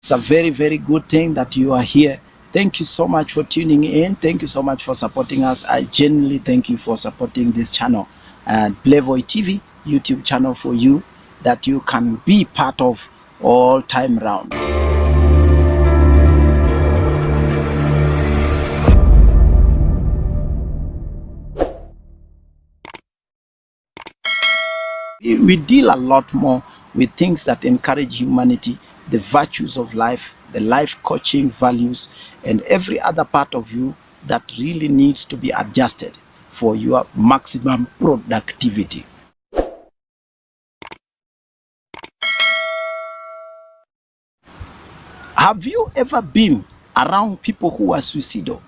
It's a very, very good thing that you are here. Thank you so much for tuning in. Thank you so much for supporting us. I genuinely thank you for supporting this channel and Blevoy TV YouTube channel for you, that you can be part of all time round. We deal a lot more with things that encourage humanity, the virtues of life, the life coaching values, and every other part of you that really needs to be adjusted for your maximum productivity. Have you ever been around people who are suicidal?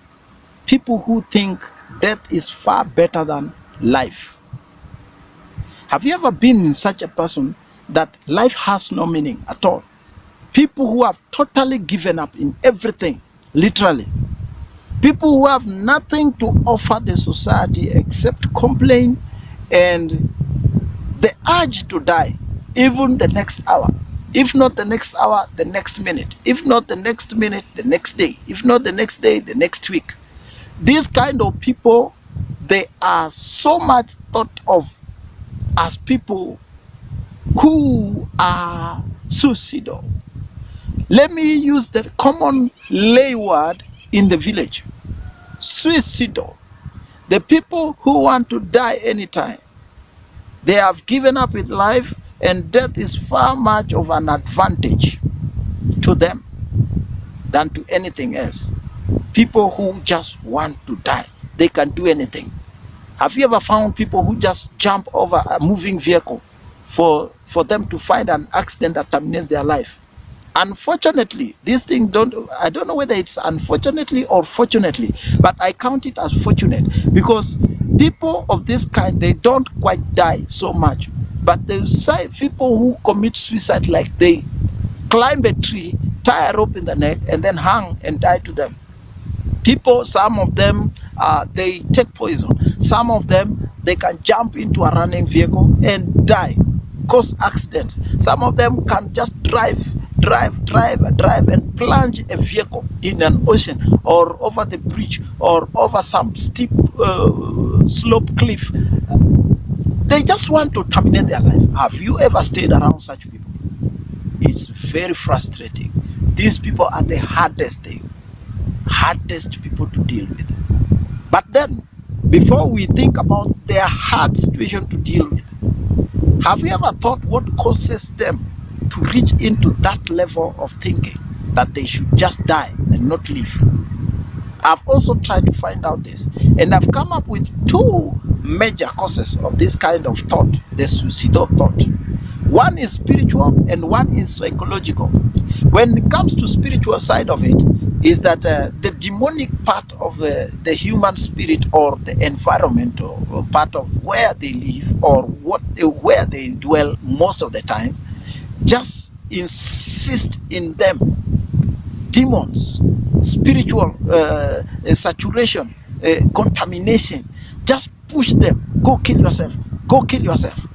People who think death is far better than life? Have you ever been such a person that life has no meaning at all? People who have totally given up in everything, literally. People who have nothing to offer the society except complain and the urge to die, even the next hour. If not the next hour, the next minute. If not the next minute, the next day. If not the next day, the next week. These kind of people, they are so much thought of as people who are suicidal. Let me use the common lay word in the village. Suicidal. The people who want to die anytime. They have given up with life, and death is far much of an advantage to them than to anything else. People who just want to die. They can do anything. Have you ever found people who just jump over a moving vehicle for them to find an accident that terminates their life? Unfortunately, this thing I don't know whether it's unfortunately or fortunately, but I count it as fortunate, because people of this kind, they don't quite die so much, but there's people who commit suicide, like they climb a tree, tie a rope in the neck, and then hang and die to them. People, some of them, they take poison. Some of them, they can jump into a running vehicle and die, cause accident. Some of them can just drive and plunge a vehicle in an ocean or over the bridge or over some steep slope cliff. They just want to terminate their life. Have you ever stayed around such people? It's very frustrating. These people are the hardest people to deal with. But then, before we think about their hard situation to deal with, have you ever thought what causes them to reach into that level of thinking that they should just die and not live? I've also tried to find out this, and I've come up with two major causes of this kind of thought, the suicidal thought. One is spiritual and one is psychological. When it comes to spiritual side of it, is that the demonic part of the human spirit, or the environment, or part of where they live, or where they dwell most of the time, just insist in them. Demons, spiritual saturation, contamination, just push them. Go kill yourself. Go kill yourself.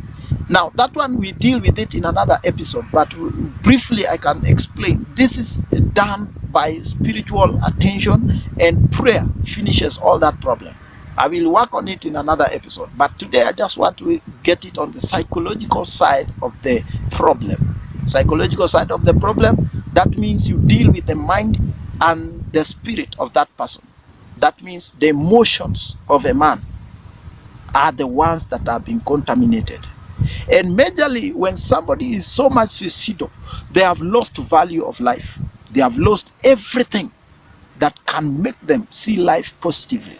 Now, that one we deal with it in another episode, but briefly I can explain. This is done by spiritual attention, and prayer finishes all that problem. I will work on it in another episode, but today I just want to get it on the psychological side of the problem. Psychological side of the problem, that means you deal with the mind and the spirit of that person. That means the emotions of a man are the ones that have been contaminated. And majorly, when somebody is so much suicidal, they have lost value of life. They have lost everything that can make them see life positively.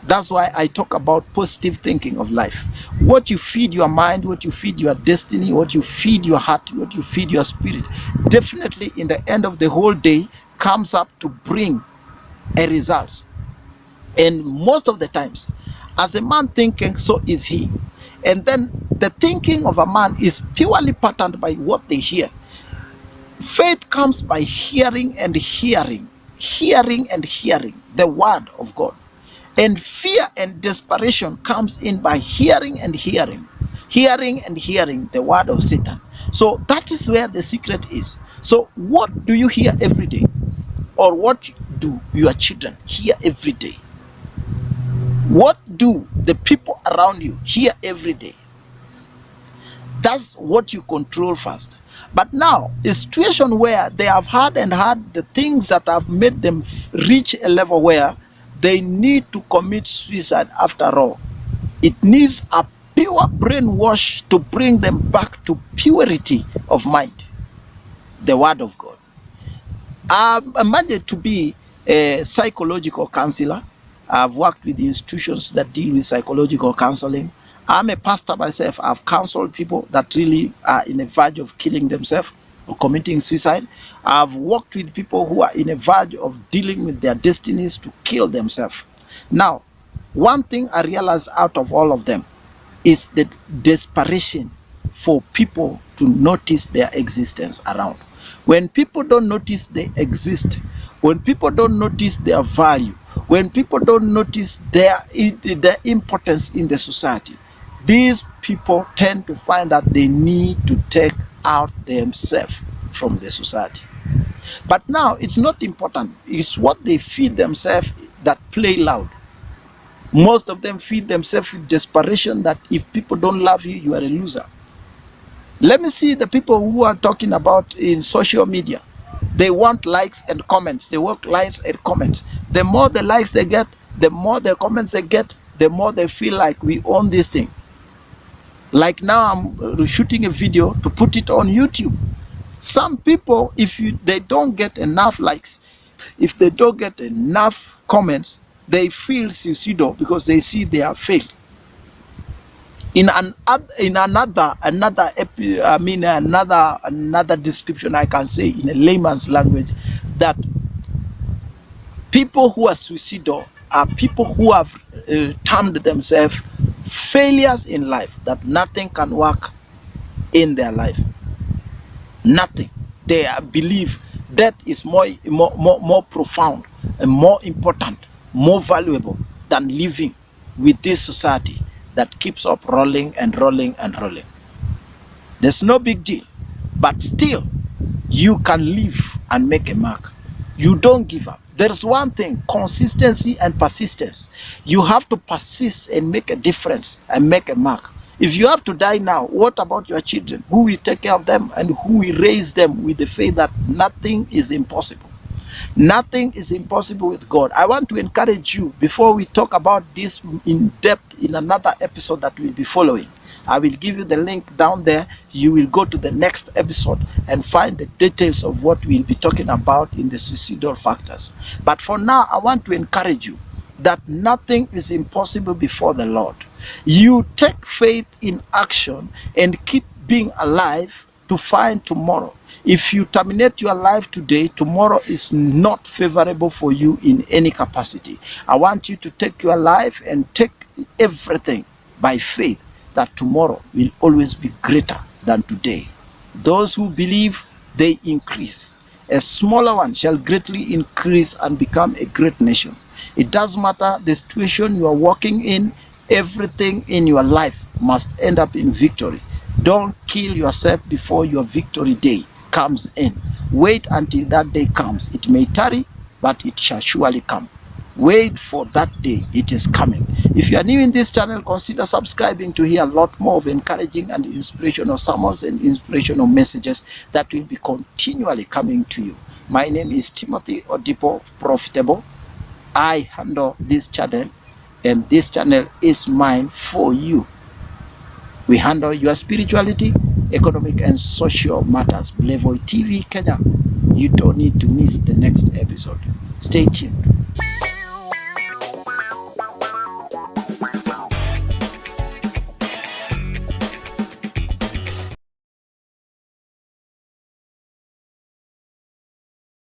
That's why I talk about positive thinking of life. What you feed your mind, what you feed your destiny, what you feed your heart, what you feed your spirit, definitely in the end of the whole day comes up to bring a result. And most of the times, as a man thinking, so is he. And then the thinking of a man is purely patterned by what they hear. Faith comes by hearing and hearing the word of God. And fear and desperation comes in by hearing and hearing the word of Satan. So that is where the secret is. So what do you hear every day? Or what do your children hear every day? What do the people around you hear every day? That's what you control first. But now, a situation where they have had the things that have made them reach a level where they need to commit suicide after all. It needs a pure brainwash to bring them back to purity of mind. The word of God. I'm managed to be a psychological counselor. I've worked with institutions that deal with psychological counseling. I'm a pastor myself. I've counseled people that really are in a verge of killing themselves or committing suicide. I've worked with people who are in a verge of dealing with their destinies to kill themselves. Now, one thing I realized out of all of them is the desperation for people to notice their existence around. When people don't notice they exist, when people don't notice their value, when people don't notice their importance in the society, these people tend to find that they need to take out themselves from the society. But now it's not important. It's what they feed themselves that play loud. Most of them feed themselves with desperation that if people don't love you, you are a loser. Let me see the people who are talking about in social media. They want likes and comments. They want likes and comments. The more the likes they get, the more the comments they get, the more they feel like we own this thing. Like now I'm shooting a video to put it on YouTube. Some people, if they don't get enough likes, if they don't get enough comments, they feel suicidal because they see they have failed. In another description, I can say in a layman's language that people who are suicidal are people who have termed themselves failures in life, that nothing can work in their life. Nothing. They believe death is more profound and more important, more valuable than living with this society that keeps up rolling and rolling and rolling. There's no big deal, but still you can live and make a mark. You don't give up. There's one thing: consistency and persistence. You have to persist and make a difference and make a mark. If you have to die now, what about your children? Who will take care of them and who will raise them with the faith that nothing is impossible? Nothing is impossible with God. I want to encourage you, before we talk about this in depth in another episode that will be following. I will give you the link down there. You will go to the next episode and find the details of what we'll be talking about in the suicidal factors. But for now, I want to encourage you that nothing is impossible before the Lord. You take faith in action and keep being alive to find tomorrow. If you terminate your life today, tomorrow is not favorable for you in any capacity. I want you to take your life and take everything by faith that tomorrow will always be greater than today. Those who believe, they increase. A smaller one shall greatly increase and become a great nation. It doesn't matter the situation you are walking in, everything in your life must end up in victory. Don't kill yourself before your victory day comes in. Wait until that day comes. It may tarry, but it shall surely come. Wait for that day. It is coming. If you are new in this channel, consider subscribing to hear a lot more of encouraging and inspirational sermons and inspirational messages that will be continually coming to you. My name is Timothy Odipo Profitable. I handle this channel, and this channel is mine for you. We handle your spirituality, economic and social matters. Blevoy TV Kenya. You don't need to miss the next episode. Stay tuned.